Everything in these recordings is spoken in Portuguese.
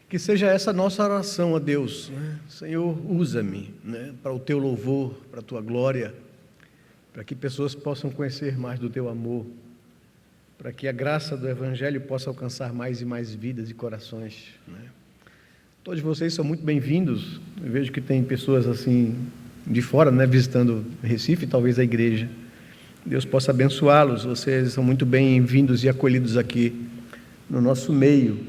Que seja essa nossa oração a Deus, né? Senhor, usa-me, né, para o Teu louvor, para a Tua glória, para que pessoas possam conhecer mais do Teu amor, para que a graça do Evangelho possa alcançar mais e mais vidas e corações, né? Todos vocês são muito bem-vindos. Eu vejo que tem pessoas assim de fora, né, visitando Recife, talvez a igreja. Deus possa abençoá-los. Vocês são muito bem-vindos e acolhidos aqui no nosso meio.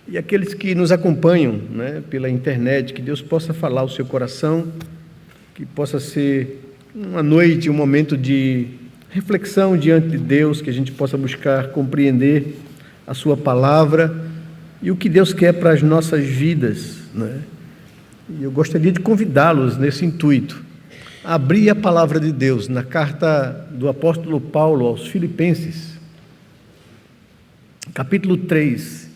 E aqueles que nos acompanham, né, pela internet, que Deus possa falar ao seu coração, que possa ser uma noite, um momento de reflexão diante de Deus, que a gente possa buscar compreender a sua palavra e o que Deus quer para as nossas vidas, né? E eu gostaria de convidá-los nesse intuito, a abrir a palavra de Deus na carta do apóstolo Paulo aos Filipenses, capítulo 3.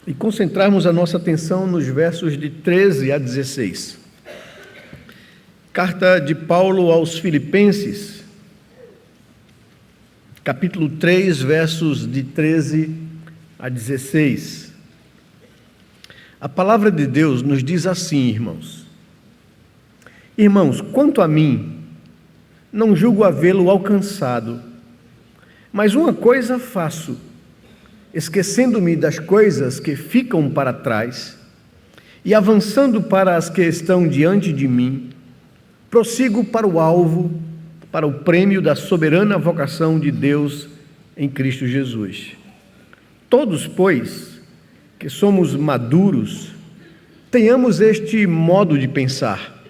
E concentrarmos a nossa atenção nos versos de 13 a 16. Carta de Paulo aos Filipenses, capítulo 3, versos de 13 a 16. A palavra de Deus nos diz assim, irmãos: Irmãos, quanto a mim, não julgo havê-lo alcançado, mas uma coisa faço, esquecendo-me das coisas que ficam para trás e avançando para as que estão diante de mim, prossigo para o alvo, para o prêmio da soberana vocação de Deus em Cristo Jesus. Todos, pois, que somos maduros, tenhamos este modo de pensar.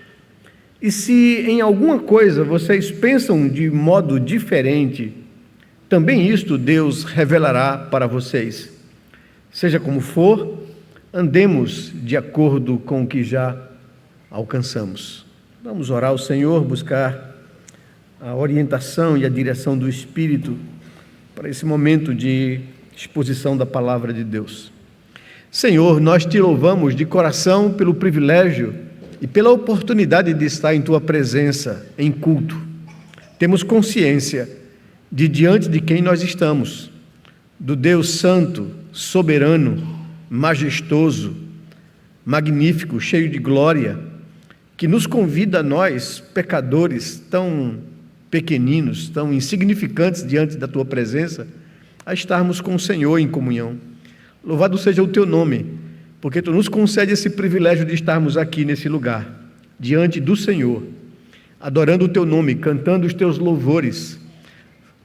E se em alguma coisa vocês pensam de modo diferente, também isto Deus revelará para vocês. Seja como for, andemos de acordo com o que já alcançamos. Vamos orar ao Senhor, buscar a orientação e a direção do Espírito para esse momento de exposição da palavra de Deus. Senhor, nós te louvamos de coração pelo privilégio e pela oportunidade de estar em tua presença, em culto. Temos consciência de diante de quem nós estamos, do Deus santo, soberano, majestoso, magnífico, cheio de glória, que nos convida a nós, pecadores tão pequeninos, tão insignificantes diante da tua presença, a estarmos com o Senhor em comunhão. Louvado seja o teu nome, porque tu nos concede esse privilégio de estarmos aqui nesse lugar, diante do Senhor, adorando o teu nome, cantando os teus louvores,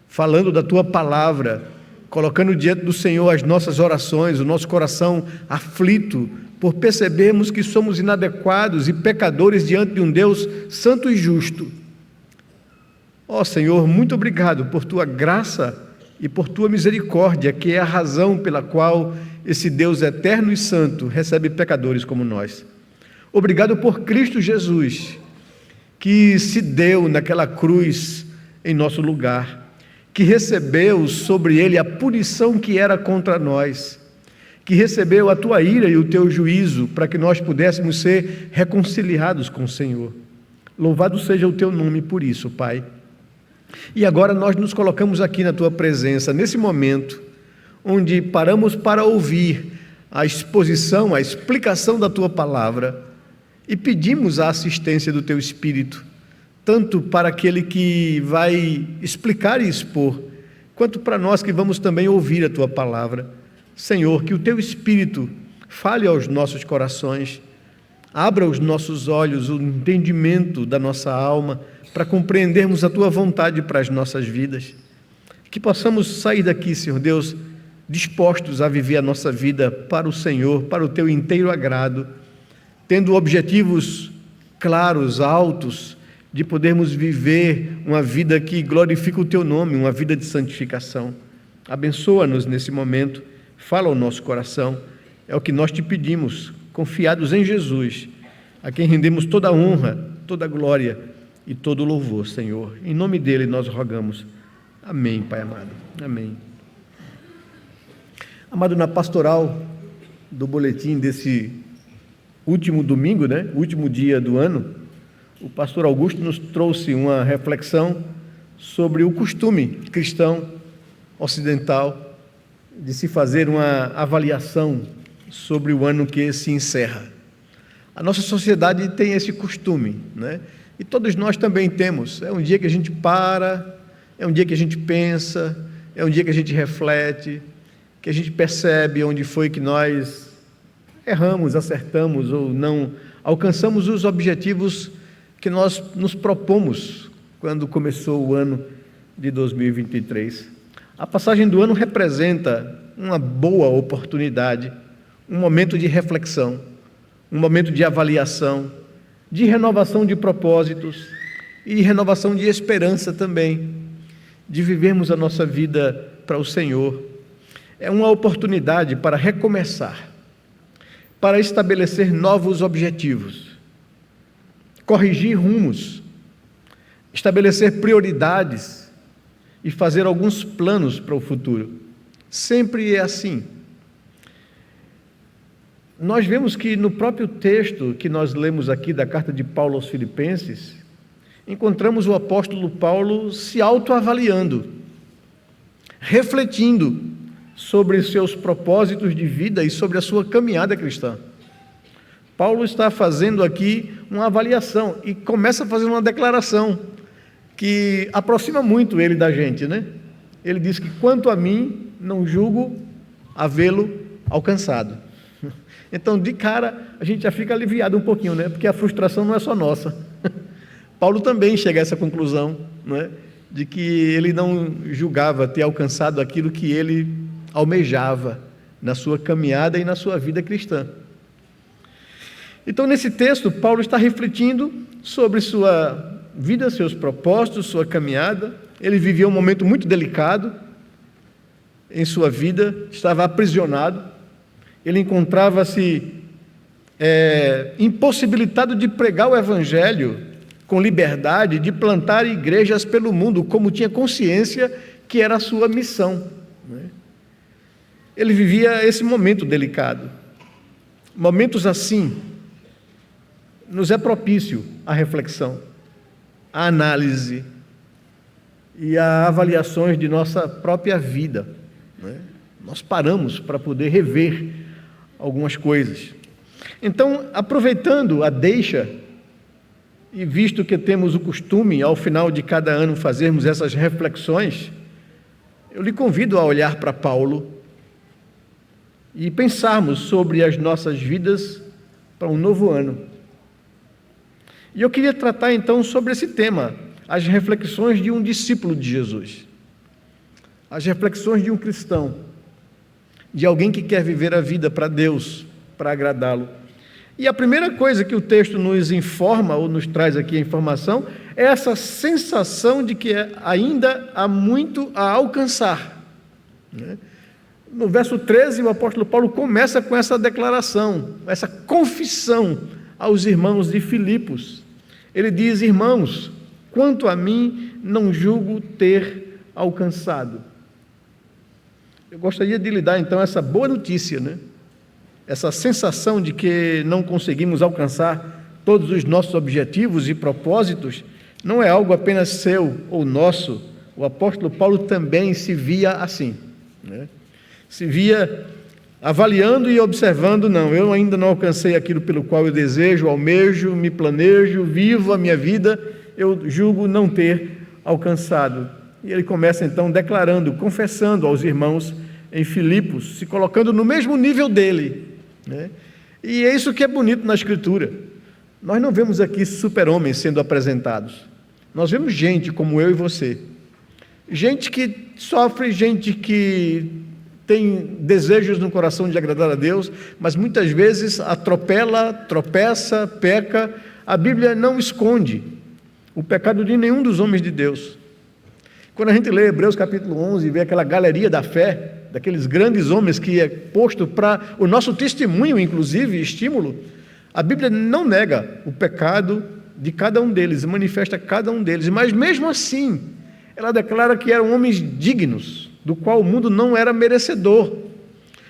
falando da tua palavra, colocando diante do Senhor as nossas orações, o nosso coração aflito por percebermos que somos inadequados e pecadores diante de um Deus santo e justo. Ó Senhor, muito obrigado por tua graça e por tua misericórdia, que é a razão pela qual esse Deus eterno e santo recebe pecadores como nós. Obrigado por Cristo Jesus, que se deu naquela cruz em nosso lugar, que recebeu sobre ele a punição que era contra nós, que recebeu a tua ira e o teu juízo para que nós pudéssemos ser reconciliados com o Senhor. Louvado seja o teu nome por isso, Pai. E agora nós nos colocamos aqui na tua presença, nesse momento, onde paramos para ouvir a exposição, a explicação da tua palavra e pedimos a assistência do teu Espírito, tanto para aquele que vai explicar e expor, quanto para nós que vamos também ouvir a tua palavra. Senhor, que o teu Espírito fale aos nossos corações, abra os nossos olhos, o entendimento da nossa alma, para compreendermos a tua vontade para as nossas vidas. Que possamos sair daqui, Senhor Deus, dispostos a viver a nossa vida para o Senhor, para o teu inteiro agrado, tendo objetivos claros, altos, de podermos viver uma vida que glorifica o teu nome, uma vida de santificação. Abençoa-nos nesse momento, fala ao nosso coração, é o que nós te pedimos, confiados em Jesus, a quem rendemos toda a honra, toda a glória e todo o louvor, Senhor. Em nome dele nós rogamos. Amém, Pai amado. Amém. Amado, na pastoral do boletim desse último domingo, último dia do ano, o pastor Augusto nos trouxe uma reflexão sobre o costume cristão, ocidental de se fazer uma avaliação sobre o ano que se encerra. A nossa sociedade tem esse costume, né? E todos nós também temos. É um dia que a gente para, é um dia que a gente pensa, é um dia que a gente reflete, que a gente percebe onde foi que nós erramos, acertamos ou não alcançamos os objetivos que nós nos propomos quando começou o ano de 2023. A passagem do ano representa uma boa oportunidade, um momento de reflexão, um momento de avaliação, de renovação de propósitos e de renovação de esperança também, de vivermos a nossa vida para o Senhor. É uma oportunidade para recomeçar, para estabelecer novos objetivos, corrigir rumos, estabelecer prioridades e fazer alguns planos para o futuro. Sempre é assim. Nós vemos que no próprio texto que nós lemos aqui da carta de Paulo aos Filipenses, encontramos o apóstolo Paulo se autoavaliando, refletindo sobre seus propósitos de vida e sobre a sua caminhada cristã. Paulo está fazendo aqui uma avaliação e começa a fazer uma declaração que aproxima muito ele da gente, né? Ele diz que, quanto a mim, não julgo havê-lo alcançado. Então, de cara, a gente já fica aliviado um pouquinho, né? Porque a frustração não é só nossa. Paulo também chega a essa conclusão, né? De que ele não julgava ter alcançado aquilo que ele almejava na sua caminhada e na sua vida cristã. Então, nesse texto, Paulo está refletindo sobre sua vida, seus propósitos, sua caminhada. Ele vivia um momento muito delicado em sua vida, estava aprisionado, ele encontrava-se impossibilitado de pregar o Evangelho com liberdade, de plantar igrejas pelo mundo, como tinha consciência que era a sua missão, né? Ele vivia esse momento delicado. Momentos assim nos é propício a reflexão, a análise e a avaliações de nossa própria vida, né? Nós paramos para poder rever algumas coisas. Então, aproveitando a deixa, e visto que temos o costume, ao final de cada ano, fazermos essas reflexões, eu lhe convido a olhar para Paulo e pensarmos sobre as nossas vidas para um novo ano. E eu queria tratar então sobre esse tema, as reflexões de um discípulo de Jesus, as reflexões de um cristão, de alguém que quer viver a vida para Deus, para agradá-lo. E a primeira coisa que o texto nos informa, ou nos traz aqui a informação, é essa sensação de que ainda há muito a alcançar, né? No verso 13, o apóstolo Paulo começa com essa declaração, essa confissão aos irmãos de Filipos. Ele diz: irmãos, quanto a mim, não julgo ter alcançado. Eu gostaria de lhe dar então essa boa notícia, né? Essa sensação de que não conseguimos alcançar todos os nossos objetivos e propósitos, não é algo apenas seu ou nosso. O apóstolo Paulo também se via assim, né? Se via avaliando e observando: não, eu ainda não alcancei aquilo pelo qual eu desejo, almejo, me planejo, vivo a minha vida, eu julgo não ter alcançado. E ele começa então declarando, confessando aos irmãos em Filipos, se colocando no mesmo nível dele, né? E é isso que é bonito na Escritura. Nós não vemos aqui super-homens sendo apresentados, nós vemos gente como eu e você, gente que sofre, gente que tem desejos no coração de agradar a Deus, mas muitas vezes atropela, tropeça, peca. A Bíblia não esconde o pecado de nenhum dos homens de Deus. Quando a gente lê Hebreus capítulo 11 e vê aquela galeria da fé, daqueles grandes homens que é posto para o nosso testemunho, inclusive, estímulo, a Bíblia não nega o pecado de cada um deles, manifesta cada um deles, mas mesmo assim, ela declara que eram homens dignos, do qual o mundo não era merecedor,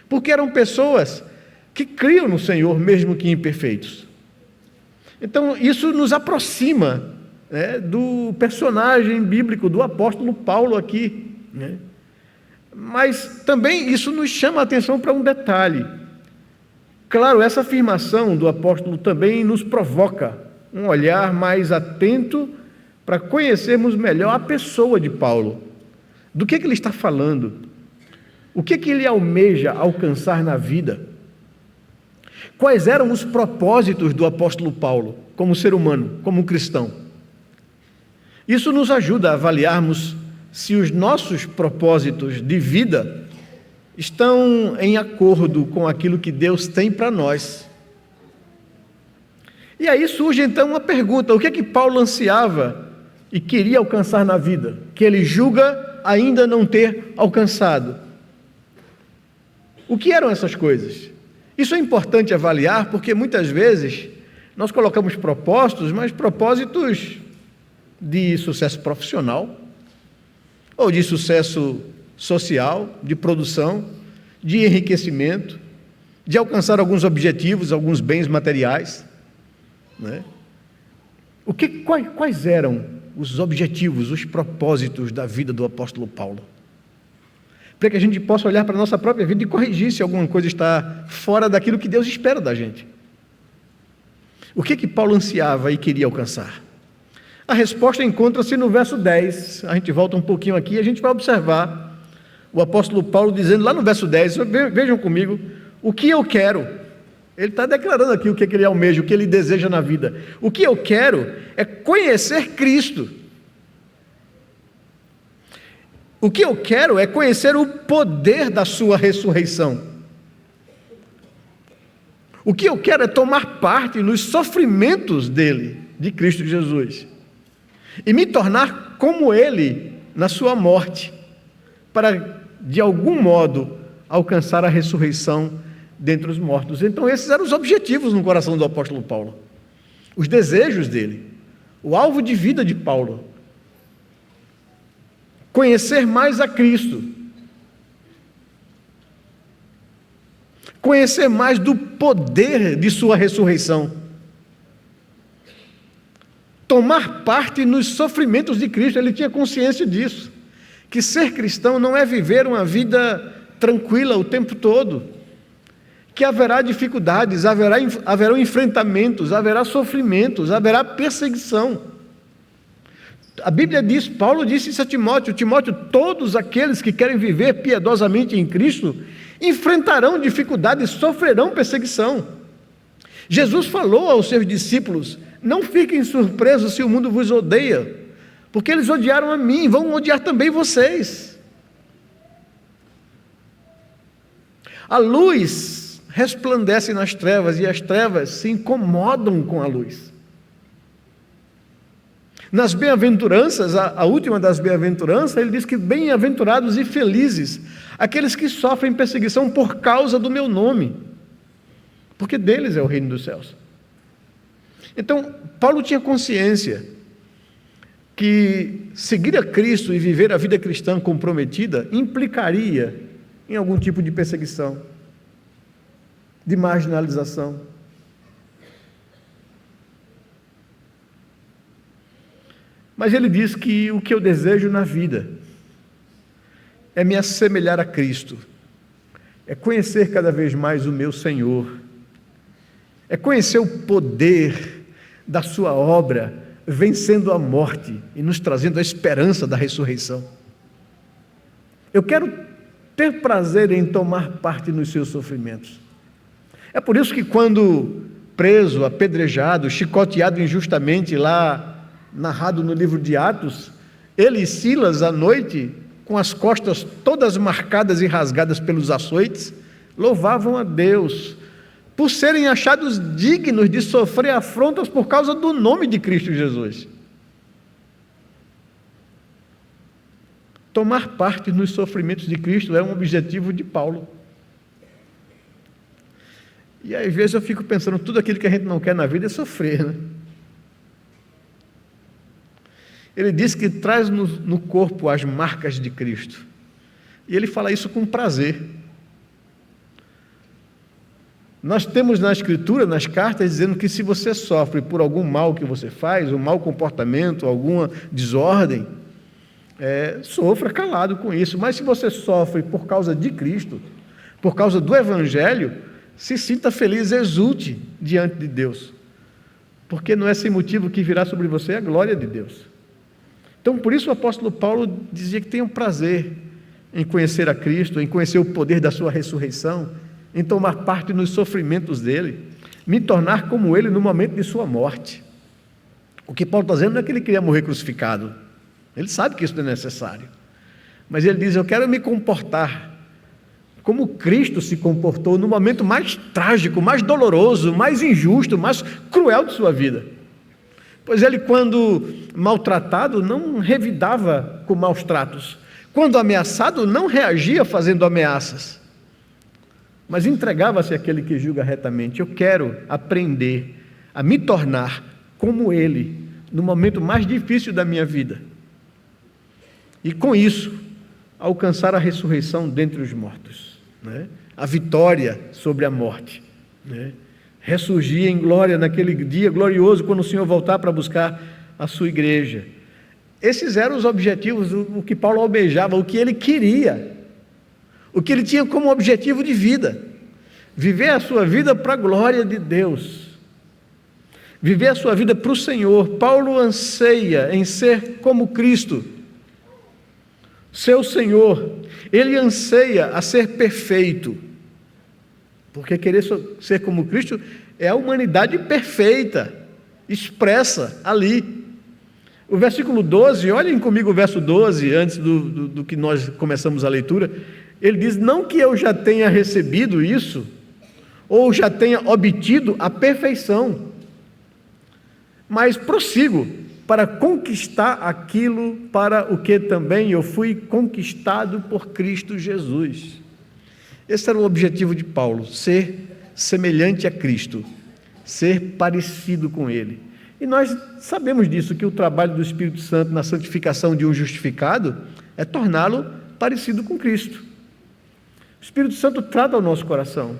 porque eram pessoas que criam no Senhor, mesmo que imperfeitos. Então, isso nos aproxima, né, do personagem bíblico, do apóstolo Paulo aqui, né? Mas também isso nos chama a atenção para um detalhe. Claro, essa afirmação do apóstolo também nos provoca um olhar mais atento para conhecermos melhor a pessoa de Paulo. Do que ele está falando? O que ele almeja alcançar na vida? Quais eram os propósitos do apóstolo Paulo como ser humano, como cristão? Isso nos ajuda a avaliarmos se os nossos propósitos de vida estão em acordo com aquilo que Deus tem para nós. E aí surge então uma pergunta: o que é que Paulo ansiava e queria alcançar na vida, que ele julga ainda não ter alcançado? O que eram essas coisas? Isso é importante avaliar, porque muitas vezes nós colocamos propósitos, mas propósitos de sucesso profissional, ou de sucesso social, de produção, de enriquecimento, de alcançar alguns objetivos, alguns bens materiais, né? Quais eram os objetivos, os propósitos da vida do apóstolo Paulo? Para que a gente possa olhar para a nossa própria vida e corrigir se alguma coisa está fora daquilo que Deus espera da gente. O que Paulo ansiava e queria alcançar? A resposta encontra-se no verso 10. A gente volta um pouquinho aqui e a gente vai observar o apóstolo Paulo dizendo lá no verso 10, vejam comigo, o que eu quero. Ele está declarando aqui o que ele almeja, o que ele deseja na vida. O que eu quero é conhecer Cristo. O que eu quero é conhecer o poder da sua ressurreição. O que eu quero é tomar parte nos sofrimentos dele, de Cristo Jesus, e me tornar como ele na sua morte, para, de algum modo, alcançar a ressurreição dentre os mortos. Então esses eram os objetivos no coração do apóstolo Paulo, os desejos dele, o alvo de vida de Paulo: conhecer mais a Cristo, conhecer mais do poder de sua ressurreição, tomar parte nos sofrimentos de Cristo. Ele tinha consciência disso, que ser cristão não é viver uma vida tranquila o tempo todo, que haverá dificuldades, haverão enfrentamentos, haverá sofrimentos, haverá perseguição. A Bíblia diz, Paulo disse isso a Timóteo: Timóteo, todos aqueles que querem viver piedosamente em Cristo enfrentarão dificuldades, sofrerão perseguição. Jesus falou aos seus discípulos: não fiquem surpresos se o mundo vos odeia, porque eles odiaram a mim, vão odiar também vocês. A luz resplandece nas trevas e as trevas se incomodam com a luz. Nas bem-aventuranças, a última das bem-aventuranças, ele diz que bem-aventurados e felizes aqueles que sofrem perseguição por causa do meu nome, porque deles é o reino dos céus. Então, Paulo tinha consciência que seguir a Cristo e viver a vida cristã comprometida implicaria em algum tipo de perseguição, de marginalização. Mas ele diz que o que eu desejo na vida é me assemelhar a Cristo, é conhecer cada vez mais o meu Senhor, é conhecer o poder da sua obra, vencendo a morte e nos trazendo a esperança da ressurreição. Eu quero ter prazer em tomar parte nos seus sofrimentos. É por isso que quando preso, apedrejado, chicoteado injustamente, lá narrado no livro de Atos, ele e Silas à noite, com as costas todas marcadas e rasgadas pelos açoites, louvavam a Deus por serem achados dignos de sofrer afrontas por causa do nome de Cristo Jesus. Tomar parte nos sofrimentos de Cristo é um objetivo de Paulo. E às vezes eu fico pensando, tudo aquilo que a gente não quer na vida é sofrer, né? Ele diz que traz no corpo as marcas de Cristo. E ele fala isso com prazer. Nós temos na Escritura, nas cartas, dizendo que se você sofre por algum mal que você faz, um mau comportamento, alguma desordem, sofra calado com isso. Mas se você sofre por causa de Cristo, por causa do Evangelho, se sinta feliz, exulte diante de Deus, porque não é sem motivo que virá sobre você a glória de Deus. Então, por isso o apóstolo Paulo dizia que tem um prazer em conhecer a Cristo, em conhecer o poder da sua ressurreição, em tomar parte nos sofrimentos dele, me tornar como ele no momento de sua morte. O que Paulo está dizendo não é que ele queria morrer crucificado, ele sabe que isso não é necessário, mas ele diz: eu quero me comportar como Cristo se comportou no momento mais trágico, mais doloroso, mais injusto, mais cruel de sua vida. Pois ele, quando maltratado, não revidava com maus tratos. Quando ameaçado, não reagia fazendo ameaças, mas entregava-se àquele que julga retamente. Eu quero aprender a me tornar como ele, no momento mais difícil da minha vida. E com isso, alcançar a ressurreição dentre os mortos, né? A vitória sobre a morte, né? Ressurgir em glória naquele dia glorioso, quando o Senhor voltar para buscar a sua igreja. Esses eram os objetivos, o que Paulo almejava, o que ele queria, o que ele tinha como objetivo de vida: viver a sua vida para a glória de Deus, viver a sua vida para o Senhor. Paulo anseia em ser como Cristo, seu Senhor. Ele anseia a ser perfeito, porque querer ser como Cristo é a humanidade perfeita, expressa ali. O versículo 12, olhem comigo o verso 12, antes do que nós começamos a leitura. Ele diz: não que eu já tenha recebido isso, ou já tenha obtido a perfeição, mas prossigo para conquistar aquilo para o que também eu fui conquistado por Cristo Jesus. Esse era o objetivo de Paulo: ser semelhante a Cristo, ser parecido com Ele. E nós sabemos disso, que o trabalho do Espírito Santo na santificação de um justificado é torná-lo parecido com Cristo. O Espírito Santo trata o nosso coração,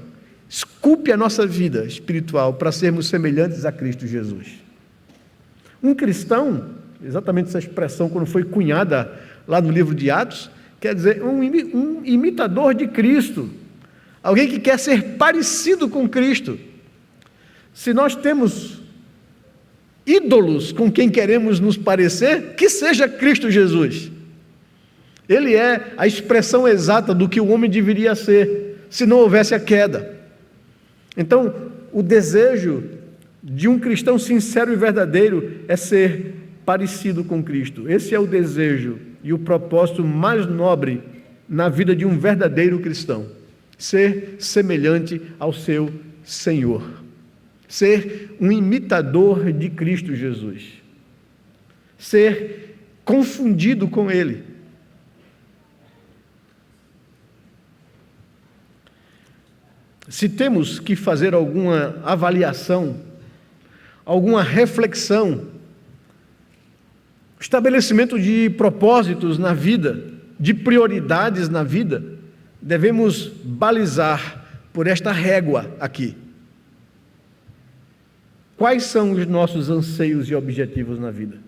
esculpe a nossa vida espiritual para sermos semelhantes a Cristo Jesus. Um cristão, exatamente essa expressão, quando foi cunhada lá no livro de Atos, quer dizer um imitador de Cristo, alguém que quer ser parecido com Cristo. Se nós temos ídolos com quem queremos nos parecer, que seja Cristo Jesus. Ele é a expressão exata do que o homem deveria ser, se não houvesse a queda. Então, o desejo de um cristão sincero e verdadeiro é ser parecido com Cristo. Esse é o desejo e o propósito mais nobre na vida de um verdadeiro cristão: ser semelhante ao seu Senhor, ser um imitador de Cristo Jesus, ser confundido com Ele. Se temos que fazer alguma avaliação, alguma reflexão, estabelecimento de propósitos na vida, de prioridades na vida, devemos balizar por esta régua aqui. Quais são os nossos anseios e objetivos na vida?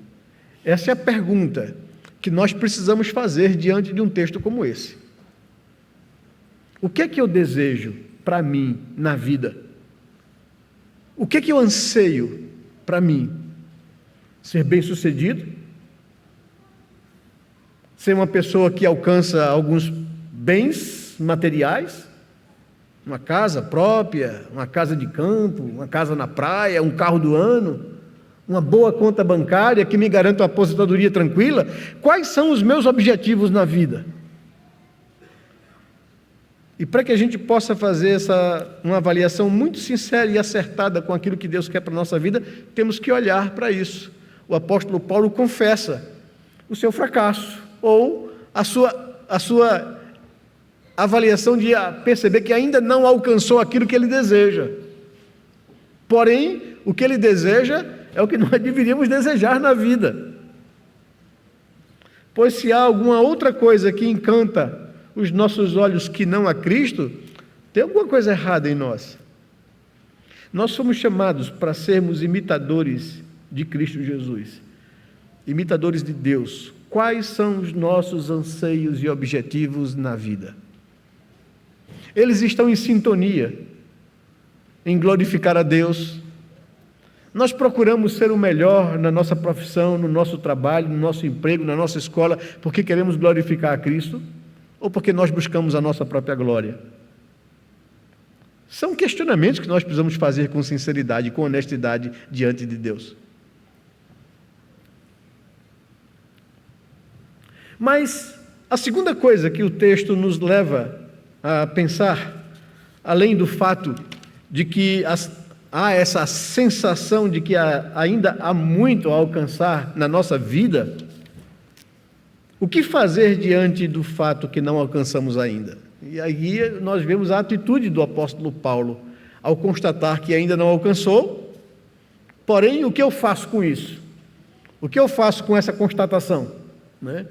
Essa é a pergunta que nós precisamos fazer diante de um texto como esse. O que é que eu desejo para mim na vida? O que é que eu anseio para mim? Ser bem-sucedido? Ser uma pessoa que alcança alguns bens materiais? Uma casa própria, uma casa de campo, uma casa na praia, um carro do ano, uma boa conta bancária que me garanta uma aposentadoria tranquila? Quais são os meus objetivos na vida? E para que a gente possa fazer uma avaliação muito sincera e acertada com aquilo que Deus quer para a nossa vida, temos que olhar para isso. O apóstolo Paulo confessa o seu fracasso, ou a sua avaliação de perceber que ainda não alcançou aquilo que ele deseja. Porém, o que ele deseja é o que nós deveríamos desejar na vida. Pois se há alguma outra coisa que encanta os nossos olhos que não a Cristo, tem alguma coisa errada em nós. Nós somos chamados para sermos imitadores de Cristo Jesus, imitadores de Deus, quais são os nossos anseios e objetivos na vida. Eles estão em sintonia, em glorificar a Deus. Nós procuramos ser o melhor na nossa profissão, no nosso trabalho, no nosso emprego, na nossa escola, porque queremos glorificar a Cristo, ou porque nós buscamos a nossa própria glória? São questionamentos que nós precisamos fazer com sinceridade, com honestidade diante de Deus. Mas a segunda coisa que o texto nos leva a pensar, além do fato de que há essa sensação de que ainda há muito a alcançar na nossa vida, o que fazer diante do fato que não alcançamos ainda? E aí nós vemos a atitude do apóstolo Paulo, ao constatar que ainda não alcançou. Porém, o que eu faço com isso? O que eu faço com essa constatação, né?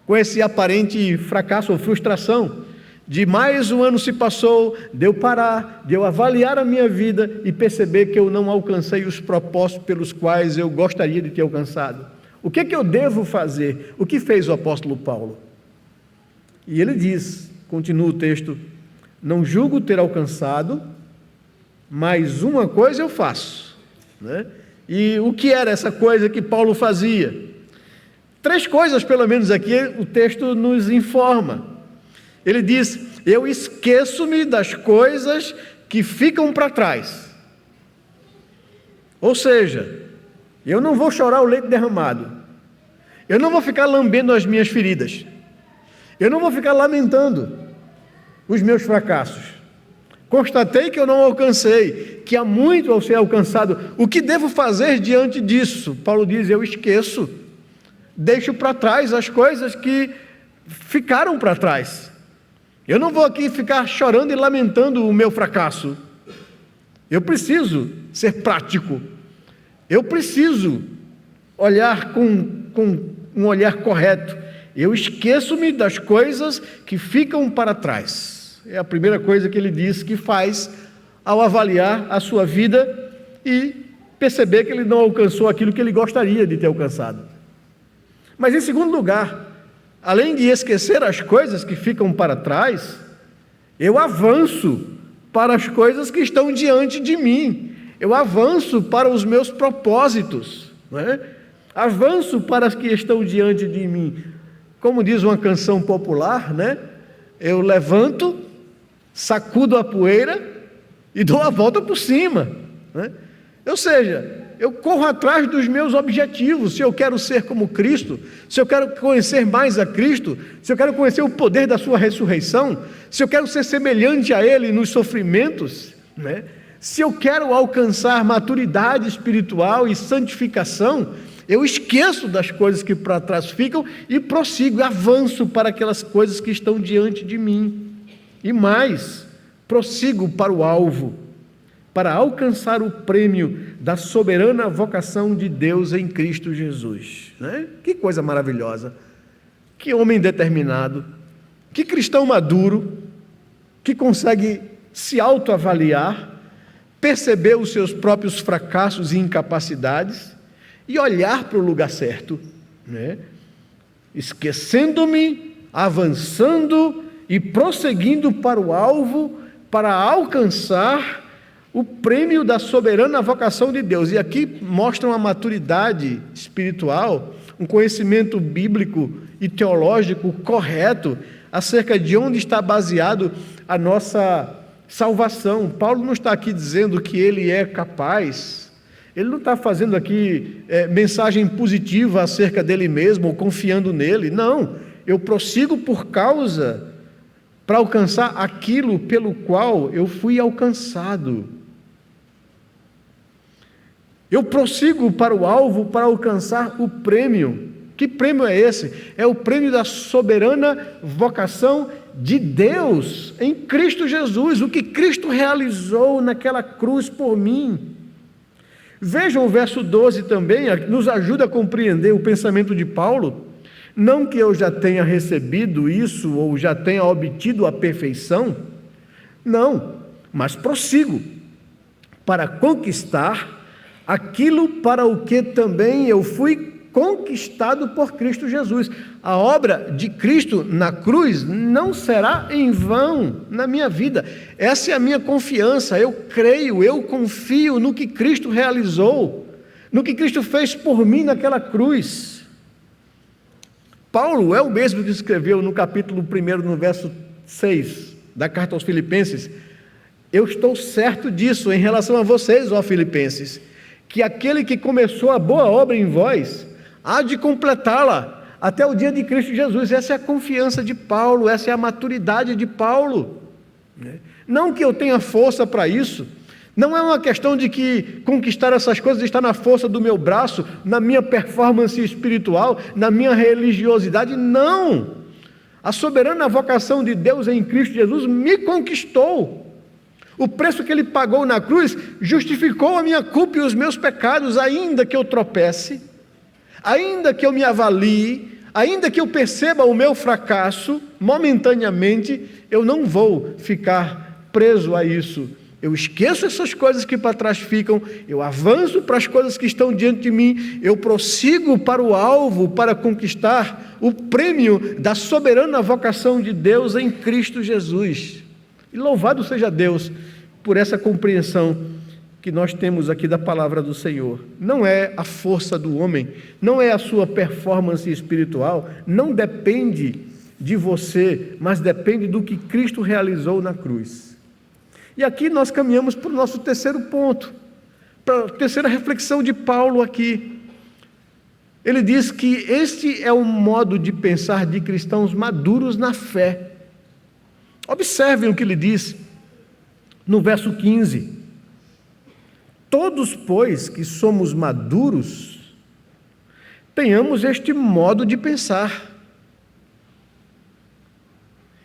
Com esse aparente fracasso ou frustração de mais um ano se passou, de eu parar, de eu avaliar a minha vida e perceber que eu não alcancei os propósitos pelos quais eu gostaria de ter alcançado. O que eu devo fazer? O que fez o apóstolo Paulo? E ele diz, continua o texto: não julgo ter alcançado, mas uma coisa eu faço, né? E o que era essa coisa que Paulo fazia? 3 coisas, pelo menos aqui, o texto nos informa. Ele diz: eu esqueço-me das coisas que ficam para trás. Ou seja, eu não vou chorar o leite derramado. Eu não vou ficar lambendo as minhas feridas. Eu não vou ficar lamentando os meus fracassos. Constatei que eu não alcancei, que há muito a ser alcançado. O que devo fazer diante disso? Paulo diz: eu esqueço. Deixo para trás as coisas que ficaram para trás. Eu não vou aqui ficar chorando e lamentando o meu fracasso. Eu preciso ser prático. Eu preciso olhar com um olhar correto. Eu esqueço-me das coisas que ficam para trás. É a primeira coisa que ele diz que faz ao avaliar a sua vida e perceber que ele não alcançou aquilo que ele gostaria de ter alcançado. Mas, em segundo lugar, além de esquecer as coisas que ficam para trás, eu avanço para as coisas que estão diante de mim. Eu avanço para os meus propósitos, né? Avanço para as que estão diante de mim. Como diz uma canção popular, né? Eu levanto, sacudo a poeira e dou a volta por cima, né? Ou seja, eu corro atrás dos meus objetivos. Se eu quero ser como Cristo, se eu quero conhecer mais a Cristo, se eu quero conhecer o poder da sua ressurreição, se eu quero ser semelhante a Ele nos sofrimentos, né? Se eu quero alcançar maturidade espiritual e santificação, eu esqueço das coisas que para trás ficam e prossigo, avanço para aquelas coisas que estão diante de mim. E mais, prossigo para o alvo, para alcançar o prêmio da soberana vocação de Deus em Cristo Jesus, né? Que coisa maravilhosa, que homem determinado, que cristão maduro, que consegue se autoavaliar, perceber os seus próprios fracassos e incapacidades e olhar para o lugar certo, né? Esquecendo-me, avançando e prosseguindo para o alvo, para alcançar o prêmio da soberana vocação de Deus. E aqui mostra uma maturidade espiritual, um conhecimento bíblico e teológico correto acerca de onde está baseado a nossa salvação. Paulo não está aqui dizendo que ele é capaz, ele não está fazendo aqui mensagem positiva acerca dele mesmo ou confiando nele. Não, eu prossigo para alcançar aquilo pelo qual eu fui alcançado. Eu prossigo para o alvo para alcançar o prêmio. Que prêmio é esse? É o prêmio da soberana vocação de Deus em Cristo Jesus, o que Cristo realizou naquela cruz por mim. Vejam o verso 12 também, nos ajuda a compreender o pensamento de Paulo. Não que eu já tenha recebido isso ou já tenha obtido a perfeição, não, mas prossigo para conquistar aquilo para o que também eu fui conquistado por Cristo Jesus. A obra de Cristo na cruz não será em vão na minha vida. Essa é a minha confiança. Eu creio, eu confio no que Cristo realizou, no que Cristo fez por mim naquela cruz. Paulo é o mesmo que escreveu no capítulo 1, no verso 6 da carta aos Filipenses: eu estou certo disso em relação a vocês, ó Filipenses, que aquele que começou a boa obra em vós há de completá-la até o dia de Cristo Jesus. Essa é a confiança de Paulo, essa é a maturidade de Paulo. Não que eu tenha força para isso, não é uma questão de que conquistar essas coisas está na força do meu braço, na minha performance espiritual, na minha religiosidade, não. A soberana vocação de Deus em Cristo Jesus me conquistou. O preço que Ele pagou na cruz justificou a minha culpa e os meus pecados, ainda que eu tropece, ainda que eu me avalie, ainda que eu perceba o meu fracasso, momentaneamente, eu não vou ficar preso a isso. Eu esqueço essas coisas que para trás ficam, eu avanço para as coisas que estão diante de mim, eu prossigo para o alvo, para conquistar o prêmio da soberana vocação de Deus em Cristo Jesus. E louvado seja Deus por essa compreensão que nós temos aqui da palavra do Senhor. Não é a força do homem, não é a sua performance espiritual, não depende de você, mas depende do que Cristo realizou na cruz. E aqui nós caminhamos para o nosso terceiro ponto, para a terceira reflexão de Paulo aqui. Ele diz que este é o modo de pensar de cristãos maduros na fé. Observem o que ele diz no verso 15: todos, pois, que somos maduros, tenhamos este modo de pensar.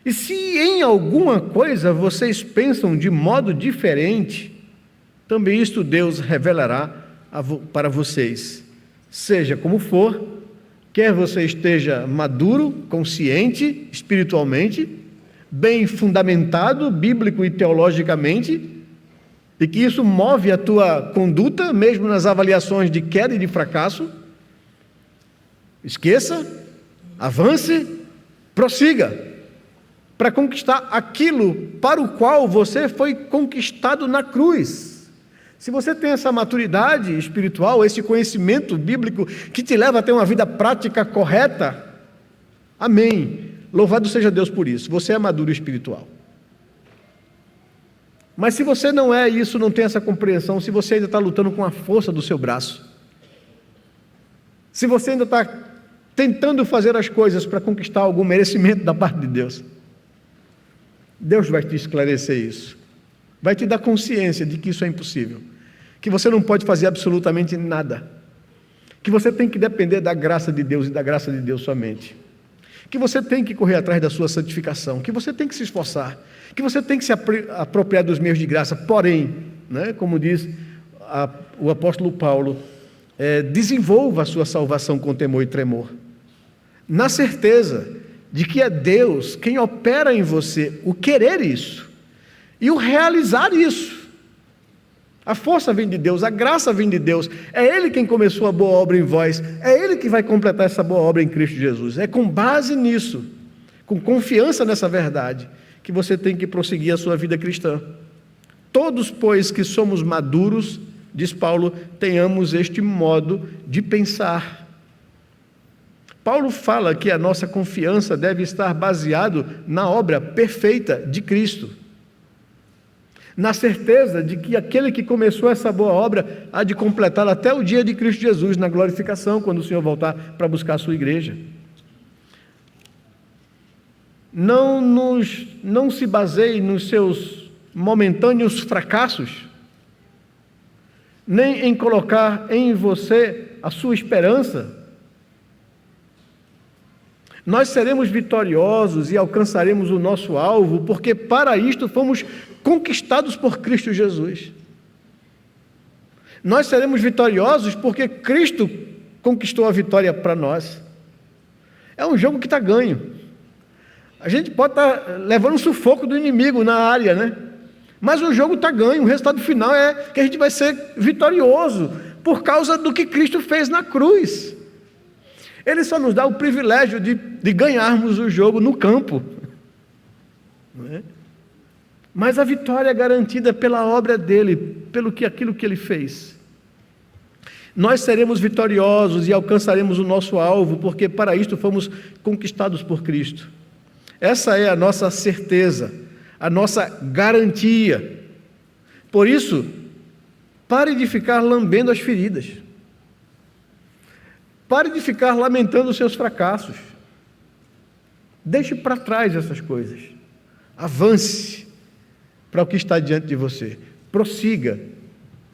E se em alguma coisa vocês pensam de modo diferente, também isto Deus revelará para vocês. Seja como for, quer você esteja maduro, consciente, espiritualmente, bem fundamentado, bíblico e teologicamente, e que isso move a tua conduta, mesmo nas avaliações de queda e de fracasso, esqueça, avance, prossiga, para conquistar aquilo para o qual você foi conquistado na cruz. Se você tem essa maturidade espiritual, esse conhecimento bíblico que te leva a ter uma vida prática correta, amém. Louvado seja Deus por isso. Você é maduro espiritual. Mas se você não é isso, não tem essa compreensão, se você ainda está lutando com a força do seu braço, se você ainda está tentando fazer as coisas para conquistar algum merecimento da parte de Deus, Deus vai te esclarecer isso. Vai te dar consciência de que isso é impossível, que você não pode fazer absolutamente nada, que você tem que depender da graça de Deus e da graça de Deus somente, que você tem que correr atrás da sua santificação, que você tem que se esforçar, que você tem que se apropriar dos meios de graça. Porém, como diz o apóstolo Paulo, desenvolva a sua salvação com temor e tremor, na certeza de que é Deus quem opera em você o querer isso e o realizar isso. A força vem de Deus, a graça vem de Deus, é Ele quem começou a boa obra em vós, é Ele que vai completar essa boa obra em Cristo Jesus. É com base nisso, com confiança nessa verdade, que você tem que prosseguir a sua vida cristã. Todos, pois, que somos maduros, diz Paulo, tenhamos este modo de pensar. Paulo fala que a nossa confiança deve estar baseado na obra perfeita de Cristo, na certeza de que aquele que começou essa boa obra há de completá-la até o dia de Cristo Jesus, na glorificação, quando o Senhor voltar para buscar a sua igreja. Não se baseie nos seus momentâneos fracassos, nem em colocar em você a sua esperança. Nós seremos vitoriosos e alcançaremos o nosso alvo, porque para isto fomos conquistados por Cristo Jesus. Nós seremos vitoriosos porque Cristo conquistou a vitória para nós. É um jogo que está ganho. A gente pode estar levando um sufoco do inimigo na área, mas o jogo está ganho. O resultado final é que a gente vai ser vitorioso por causa do que Cristo fez na cruz. Ele só nos dá o privilégio de ganharmos o jogo no campo. Não é? Mas a vitória é garantida pela obra dele, aquilo que ele fez. Nós seremos vitoriosos e alcançaremos o nosso alvo, porque para isto fomos conquistados por Cristo. Essa é a nossa certeza, a nossa garantia. Por isso, pare de ficar lambendo as feridas. Pare de ficar lamentando os seus fracassos. Deixe para trás essas coisas. Avance para o que está diante de você. Prossiga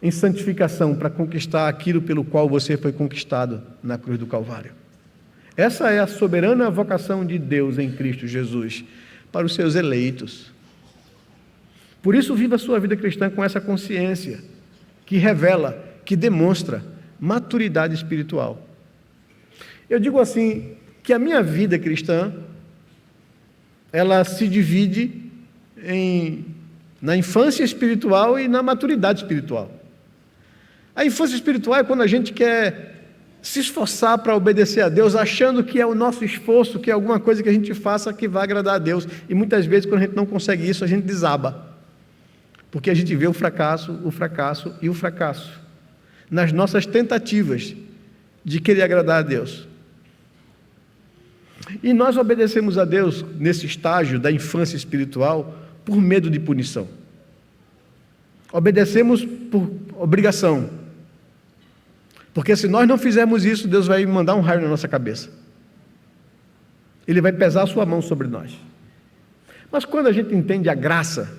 em santificação para conquistar aquilo pelo qual você foi conquistado na cruz do Calvário. Essa é a soberana vocação de Deus em Cristo Jesus para os seus eleitos. Por isso, viva a sua vida cristã com essa consciência que revela, que demonstra maturidade espiritual. Eu digo assim, que a minha vida cristã, ela se divide na infância espiritual e na maturidade espiritual. A infância espiritual é quando a gente quer se esforçar para obedecer a Deus, achando que é o nosso esforço, que é alguma coisa que a gente faça que vai agradar a Deus. E muitas vezes, quando a gente não consegue isso, a gente desaba. Porque a gente vê o fracasso e o fracasso nas nossas tentativas de querer agradar a Deus. E nós obedecemos a Deus nesse estágio da infância espiritual por medo de punição. Obedecemos por obrigação. Porque se nós não fizermos isso, Deus vai mandar um raio na nossa cabeça. Ele vai pesar a sua mão sobre nós. Mas quando a gente entende a graça,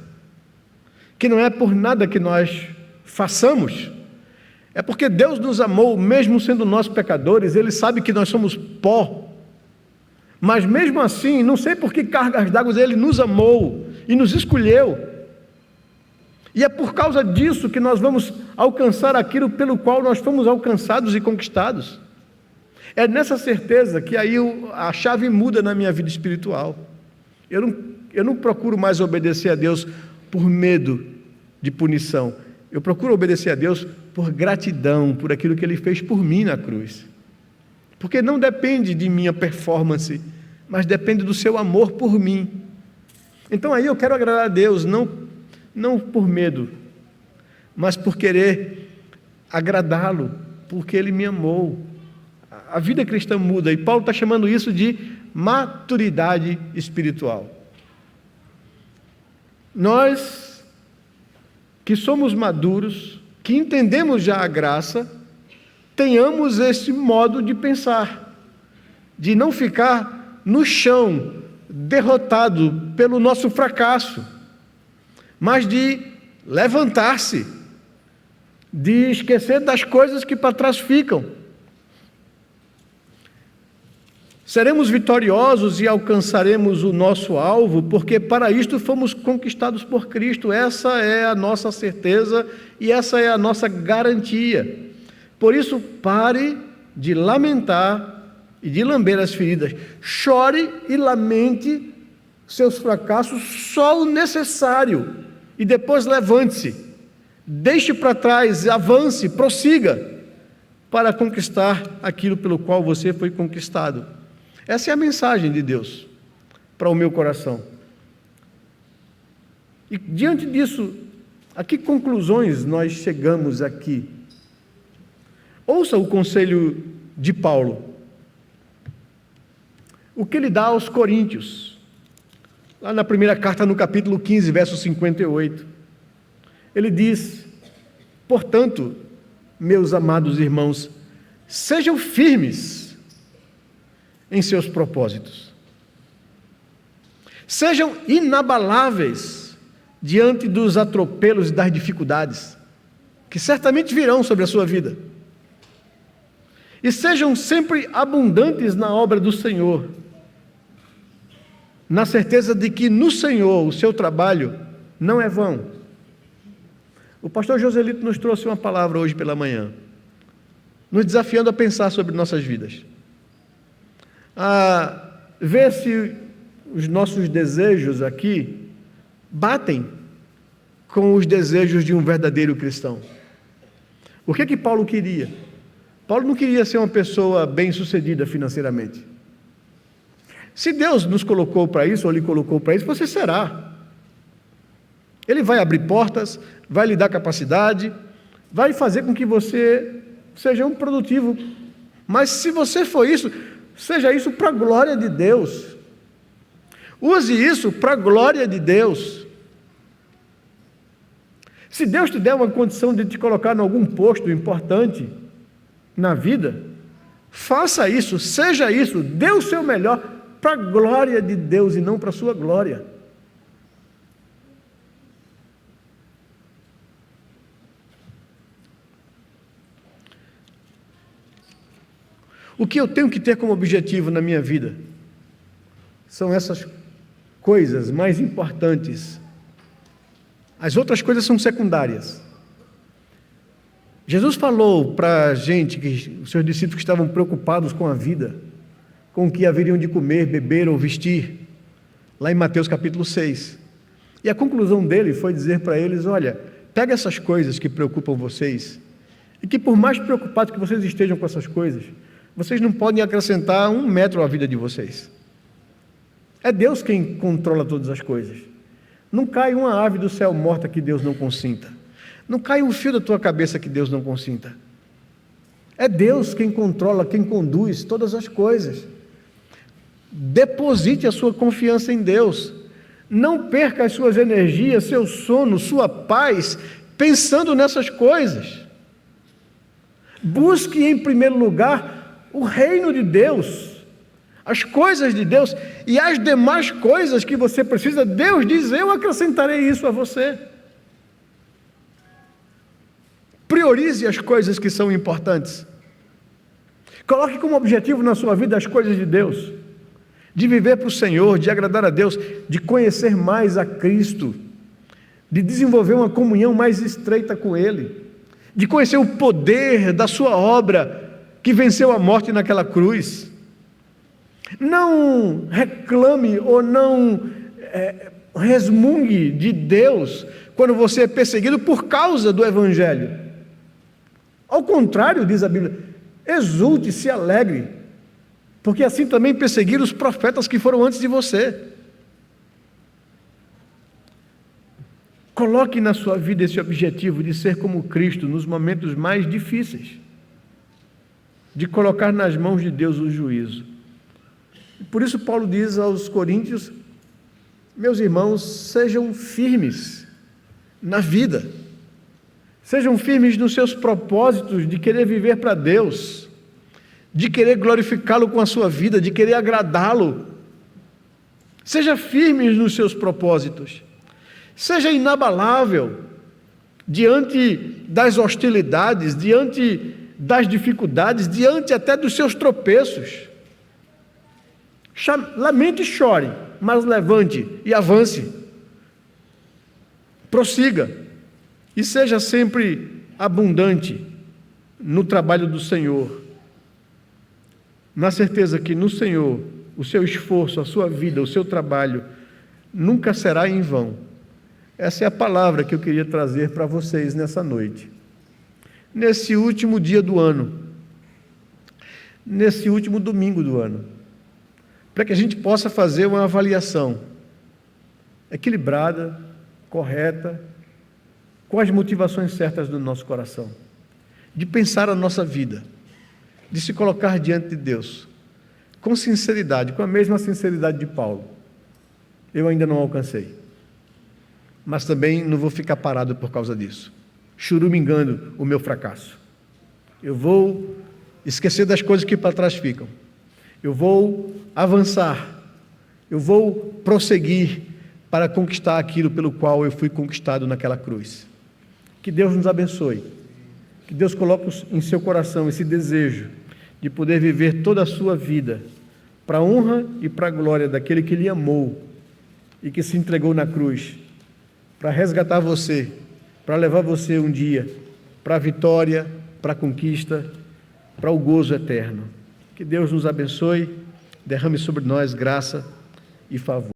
que não é por nada que nós façamos, é porque Deus nos amou, mesmo sendo nós pecadores, Ele sabe que nós somos pó. Mas mesmo assim, não sei por que cargas d'água Ele nos amou e nos escolheu. E é por causa disso que nós vamos alcançar aquilo pelo qual nós fomos alcançados e conquistados. É nessa certeza que aí a chave muda na minha vida espiritual. Eu não procuro mais obedecer a Deus por medo de punição. Eu procuro obedecer a Deus por gratidão, por aquilo que Ele fez por mim na cruz. Porque não depende de minha performance, mas depende do seu amor por mim. Então aí eu quero agradar a Deus, não por medo, mas por querer agradá-lo, porque Ele me amou. A vida cristã muda, e Paulo está chamando isso de maturidade espiritual. Nós, que somos maduros, que entendemos já a graça, tenhamos esse modo de pensar, de não ficar no chão, derrotado pelo nosso fracasso, mas de levantar-se, de esquecer das coisas que para trás ficam. Seremos vitoriosos e alcançaremos o nosso alvo, porque para isto fomos conquistados por Cristo. Essa é a nossa certeza e essa é a nossa garantia. Por isso, pare de lamentar e de lamber as feridas. Chore e lamente seus fracassos, só o necessário. E depois levante-se, deixe para trás, avance, prossiga, para conquistar aquilo pelo qual você foi conquistado. Essa é a mensagem de Deus para o meu coração. E diante disso, a que conclusões nós chegamos aqui? Ouça o conselho de Paulo. O que ele dá aos Coríntios, lá na primeira carta, no capítulo 15, verso 58. Ele diz: portanto, meus amados irmãos, sejam firmes em seus propósitos. Sejam inabaláveis diante dos atropelos e das dificuldades, que certamente virão sobre a sua vida. E sejam sempre abundantes na obra do Senhor, na certeza de que no Senhor o seu trabalho não é vão. O pastor Joselito nos trouxe uma palavra hoje pela manhã, nos desafiando a pensar sobre nossas vidas, a ver se os nossos desejos aqui batem com os desejos de um verdadeiro cristão. O que Paulo queria? Paulo não queria ser uma pessoa bem-sucedida financeiramente. Se Deus nos colocou para isso, ou lhe colocou para isso, você será. Ele vai abrir portas, vai lhe dar capacidade, vai fazer com que você seja um produtivo. Mas se você for isso, seja isso para a glória de Deus. Use isso para a glória de Deus. Se Deus te der uma condição de te colocar em algum posto importante na vida, faça isso, seja isso, dê o seu melhor para a glória de Deus e não para a sua glória. O que eu tenho que ter como objetivo na minha vida são essas coisas mais importantes. As outras coisas são secundárias. Jesus falou para a gente, que os seus discípulos que estavam preocupados com a vida, com o que haveriam de comer, beber ou vestir, lá em Mateus capítulo 6. E a conclusão dele foi dizer para eles: olha, pega essas coisas que preocupam vocês, e que por mais preocupados que vocês estejam com essas coisas, vocês não podem acrescentar 1 metro à vida de vocês. É Deus quem controla todas as coisas. Não cai uma ave do céu morta que Deus não consinta. Não cai um fio da tua cabeça que Deus não consinta. É Deus quem controla, quem conduz todas as coisas. Deposite a sua confiança em Deus. Não perca as suas energias, seu sono, sua paz, pensando nessas coisas. Busque em primeiro lugar o reino de Deus, as coisas de Deus, e as demais coisas que você precisa, Deus diz: eu acrescentarei isso a você. Priorize as coisas que são importantes. Coloque como objetivo na sua vida as coisas de Deus, de viver para o Senhor, de agradar a Deus, de conhecer mais a Cristo, de desenvolver uma comunhão mais estreita com Ele, de conhecer o poder da sua obra que venceu a morte naquela cruz. Não reclame ou não resmungue de Deus quando você é perseguido por causa do Evangelho. Ao contrário, diz a Bíblia, exulte, se alegre, porque assim também perseguiram os profetas que foram antes de você. Coloque na sua vida esse objetivo de ser como Cristo nos momentos mais difíceis, de colocar nas mãos de Deus o juízo. Por isso Paulo diz aos Coríntios: meus irmãos, sejam firmes na vida, sejam firmes nos seus propósitos de querer viver para Deus, de querer glorificá-lo com a sua vida, de querer agradá-lo. Seja firmes nos seus propósitos, seja inabalável diante das hostilidades, diante das dificuldades, diante até dos seus tropeços. Lamente e chore, mas levante e avance. Prossiga e seja sempre abundante no trabalho do Senhor, na certeza que no Senhor o seu esforço, a sua vida, o seu trabalho nunca será em vão. Essa é a palavra que eu queria trazer para vocês nessa noite. Nesse último dia do ano, nesse último domingo do ano, para que a gente possa fazer uma avaliação equilibrada, correta, com as motivações certas do nosso coração, de pensar a nossa vida, de se colocar diante de Deus, com sinceridade, com a mesma sinceridade de Paulo. Eu ainda não alcancei, mas também não vou ficar parado por causa disso, churumingando o meu fracasso. Eu vou esquecer das coisas que para trás ficam. Eu vou avançar, eu vou prosseguir para conquistar aquilo pelo qual eu fui conquistado naquela cruz. Que Deus nos abençoe, que Deus coloque em seu coração esse desejo de poder viver toda a sua vida para a honra e para a glória daquele que lhe amou e que se entregou na cruz para resgatar você, para levar você um dia para a vitória, para a conquista, para o gozo eterno. Que Deus nos abençoe, derrame sobre nós graça e favor.